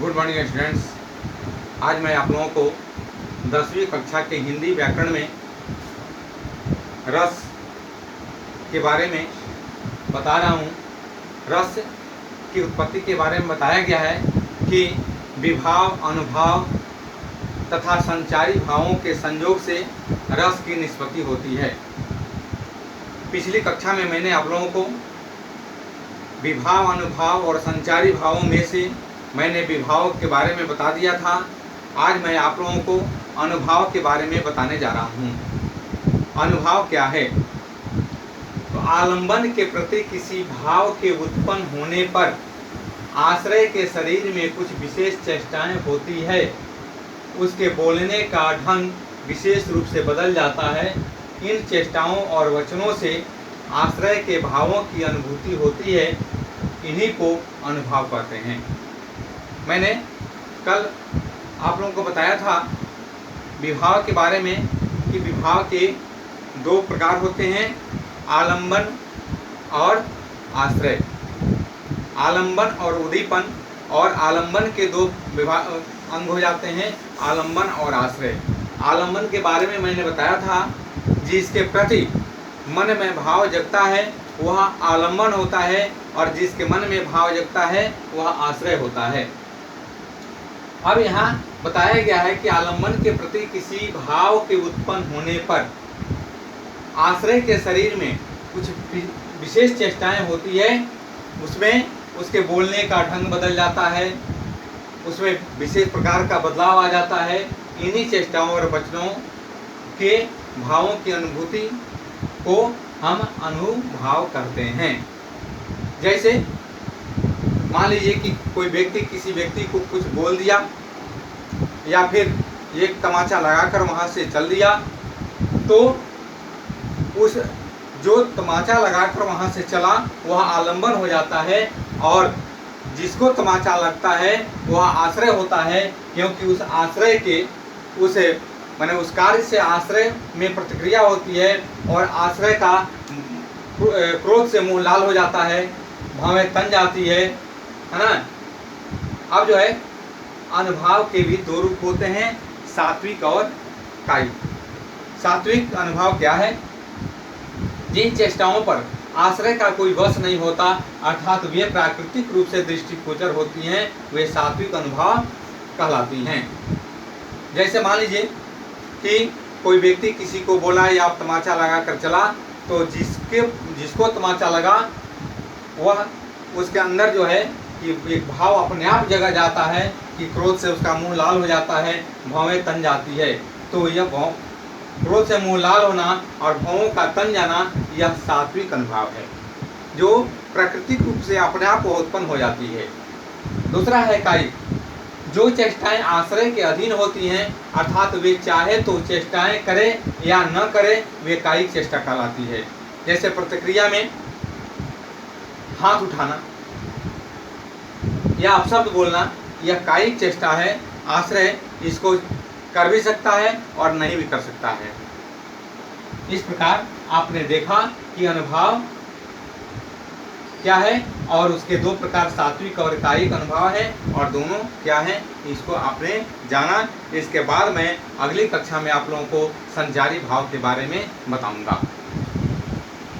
Good morning students. आज मैं आप लोगों को 10वीं कक्षा के हिंदी व्याकरण में रस के बारे में बता रहा हूँ। रस की उत्पत्ति के बारे में बताया गया है कि विभाव, अनुभाव तथा संचारी भावों के संयोग से रस की निष्पत्ति होती है। पिछली कक्षा में मैंने आप लोगों को विभाव, अनुभाव और संचारी भावों में से मैंने विभाव के बारे में बता दिया था। आज मैं आप लोगों को अनुभाव के बारे में बताने जा रहा हूँ। अनुभाव क्या है? तो आलंबन के प्रति किसी भाव के उत्पन्न होने पर आश्रय के शरीर में कुछ विशेष चेष्टाएं होती है। उसके बोलने का ढंग विशेष रूप से बदल जाता है। इन चेष्टाओं और वचनों से आश्रय के भावों की अनुभूति होती है। इन्हीं को अनुभाव कहते हैं। मैंने कल आप लोगों को बताया था विभाव के बारे में कि विभाव के दो प्रकार होते हैं, आलंबन और आश्रय। आलंबन और उद्दीपन, और आलंबन के दो अंग हो जाते हैं, आलंबन और आश्रय। आलंबन के बारे में मैंने बताया था, जिसके प्रति मन में भाव जगता है वह आलंबन होता है, और जिसके मन में भाव जगता है वह आश्रय होता है। अब यहाँ बताया गया है कि आलंबन के प्रति किसी भाव के उत्पन्न होने पर आश्रय के शरीर में कुछ विशेष चेष्टाएं होती है। उसमें उसके बोलने का ढंग बदल जाता है, उसमें विशेष प्रकार का बदलाव आ जाता है। इन्हीं चेष्टाओं और वचनों के भावों की अनुभूति को हम अनुभाव करते हैं। जैसे मान लीजिए कि कोई व्यक्ति किसी व्यक्ति को कुछ बोल दिया, या फिर एक तमाचा लगाकर वहाँ से चल दिया, तो उस जो तमाचा लगाकर वहाँ से चला वह आलंबन हो जाता है, और जिसको तमाचा लगता है वह आश्रय होता है, क्योंकि उस आश्रय के उस कार्य से आश्रय में प्रतिक्रिया होती है, और आश्रय का क्रोध से मुंह लाल हो जाता है, भावें तन जाती है ना। अब जो है अनुभाव के भी दो रूप होते हैं, सात्विक और कायिक। सात्विक अनुभाव क्या है? जिन चेष्टाओं पर आश्रय का कोई वश नहीं होता, अर्थात वे प्राकृतिक रूप से दृष्टिगोचर होती हैं, वे सात्विक अनुभाव कहलाती हैं। जैसे मान लीजिए कि कोई व्यक्ति किसी को बोला या तमाचा लगा कर चला, तो जिसको तमाचा लगा वह उसके अंदर जो है कि एक भाव अपने आप जगह जाता है कि क्रोध से उसका मुंह लाल हो जाता है, भावें तन जाती है। तो यह भाव, क्रोध से मुंह लाल होना और भावों का तन जाना, यह सात्विक अनुभाव है, जो प्राकृतिक रूप से अपने आप उत्पन्न हो जाती है। दूसरा है कायिक। जो चेष्टाएं आश्रय के अधीन होती हैं, अर्थात वे चाहे तो चेष्टाएं करे या न करे, वे कायिक चेष्टा कहलाती है। जैसे प्रतिक्रिया में हाथ उठाना या अपशब्द बोलना, यह कायिक चेष्टा है। आश्रय इसको कर भी सकता है और नहीं भी कर सकता है। इस प्रकार आपने देखा कि अनुभाव क्या है, और उसके दो प्रकार सात्विक और कायिक अनुभाव है, और दोनों क्या है इसको आपने जाना। इसके बाद मैं अगली कक्षा में आप लोगों को संचारी भाव के बारे में बताऊंगा।